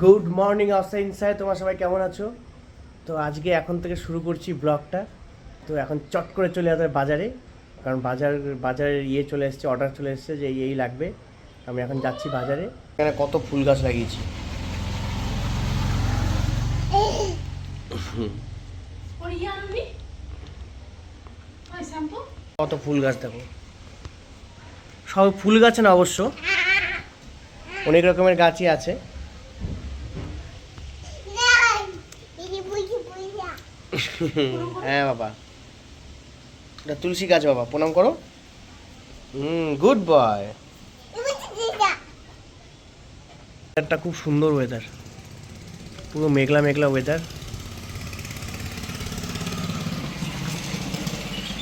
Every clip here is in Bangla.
গুড মর্নিং আউটসাইড ইনসাইড, তোমার সবাই কেমন আছো? তো আজকে এখন থেকে শুরু করছি ব্লগটা। তো এখন চট করে চলে যেতে হবে বাজারে, কারণ বাজারের চলে এসেছে, অর্ডার চলে এসেছে যে এই লাগবে। আমি এখন যাচ্ছি বাজারে। এখানে কত ফুল গাছ লাগিয়েছি, কত ফুল গাছ দেখো। সব ফুল গাছ না, অবশ্য অনেক রকমের গাছই আছে। হ্যাঁ বাবা, এটা তুলসী গাছ বাবা, প্রণাম করো। Good boy. ওয়েদারটা খুব সুন্দর, ওয়েদার পুরো মেঘলা মেঘলা ওয়েদার।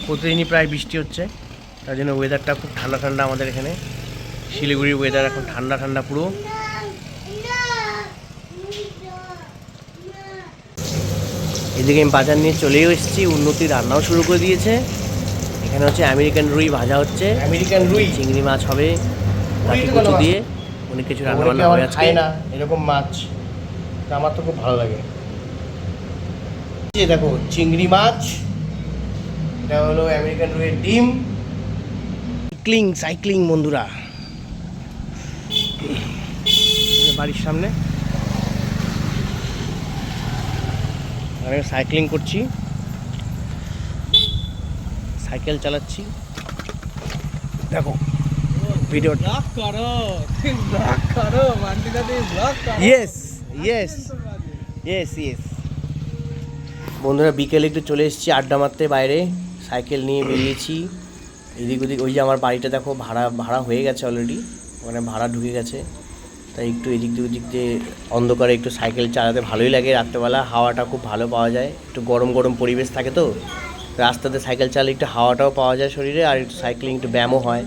প্রতিদিনই প্রায় বৃষ্টি হচ্ছে, তার জন্য ওয়েদারটা খুব ঠান্ডা ঠান্ডা আমাদের এখানে। শিলিগুড়ির ওয়েদার এখন ঠান্ডা ঠান্ডা পুরো। এদিকে আমি বাজার নিয়ে চলেও এসেছি, উন্নতি রান্নাও শুরু করে দিয়েছে। এখানে হচ্ছে আমেরিকান রুই ভাজা হচ্ছে, আমেরিকান রুই চিংড়ি মাছ হবে কচু দিয়ে, অনেক কিছু রান্না বান্না হবে আজকে। খাই না এরকম মাছ, আমার তো খুব ভালো লাগে। দেখো চিংড়ি মাছ, এটা হলো আমেরিকান রুইয়ের ডিম। সাইক্লিং বন্ধুরা, বাড়ির সামনে আমি সাইক্লিং করছি, সাইকেল চালাচ্ছি। দেখো ভিডিও ইয়েস বন্ধুরা, বিকেলে একটু চলে এসেছি আড্ডা মারতে বাইরে, সাইকেল নিয়ে বেরিয়েছি এদিক ওদিক। ওই যে আমার বাড়িটা দেখো, ভাড়া হয়ে গেছে অলরেডি, ওখানে ভাড়া ঢুকে গেছে। তাই একটু এদিক দিয়ে অন্ধকারে একটু সাইকেল চালাতে ভালোই লাগে। রাত্রেবেলা হাওয়াটা খুব ভালো পাওয়া যায়, একটু গরম গরম পরিবেশ থাকে, তো রাস্তাতে সাইকেল চালালে একটু হাওয়াটাও পাওয়া যায় শরীরে, আর একটু সাইক্লিং একটু ব্যায়ামও হয়।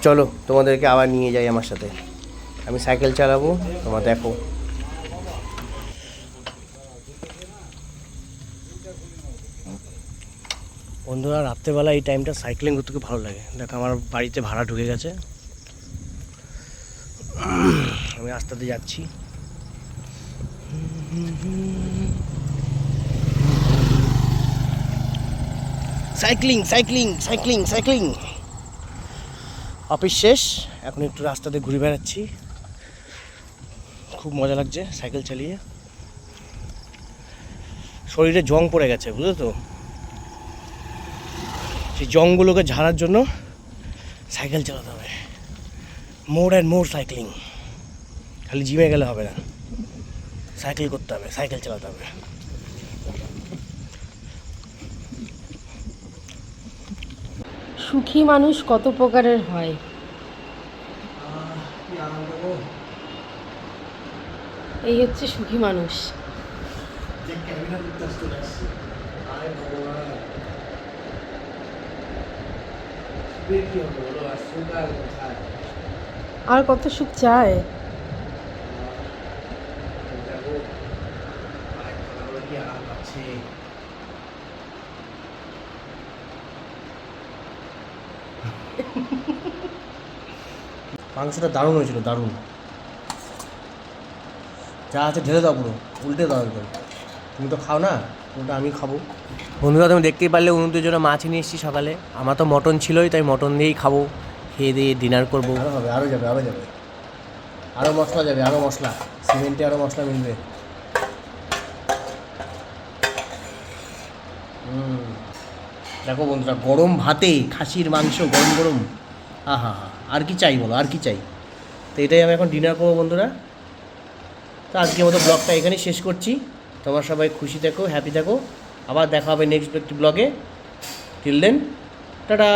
চলো তোমাদেরকে আবার নিয়ে যাই আমার সাথে, আমি সাইকেল চালাবো, তোমরা দেখো। বন্ধুরা রাত্রেবেলা এই টাইমটা সাইক্লিং করতে খুব ভালো লাগে। দেখো আমার বাড়িতে ভাড়া ঢুকে গেছে, আমি রাস্তাতে যাচ্ছি। সাইক্লিং অফিস শেষ, এখন একটু রাস্তাতে ঘুরে বেড়াচ্ছি, খুব মজা লাগছে সাইকেল চালিয়ে। শরীরে জং পড়ে গেছে, বুঝলো তো, সেই জংগুলোকে ঝাড়ার জন্য সাইকেল চালাতে হবে। মোর অ্যান্ড মোর সাইক্লিং, খালি জিমে গেলে হবে না, সাইকেল করতে হবে, সাইকেল চালাতে হবে। সুখী মানুষ কত প্রকারের হয়। এই হচ্ছে সুখী মানুষ। আর কত সুখ চায়। মাংসটা দারুণ হয়েছিল, দারুণ। যা আছে ঢেলে দাও, পুরো উল্টে দাও একদম। তুমি তো খাও না, ওটা আমি খাবো। বন্ধুরা তুমি দেখতেই পারলে উনুনের জন্য মাছ নিয়ে এসেছি সকালে। আমার তো মটন ছিলই, তাই মটন দিয়েই খাবো, খেয়ে দিয়ে ডিনার করবো। আরও হবে, আরও যাবে, আরও মশলা যাবে, আরও মশলা, সিমেন্টে আরও মশলা মিলবে। দেখো বন্ধুরা, গরম ভাতে খাসির মাংস গরম গরম, আহা হা, আর কি চাই বলো, আর কি চাই। তো এটাই আমি এখন ডিনার করবো বন্ধুরা। তো আজকের মতো ব্লগটা এখানেই শেষ করছি। তোমার সবাই খুশি থাকো, হ্যাপি থাকো, আবার দেখা হবে নেক্সট একটি ব্লগে। Till then, tata.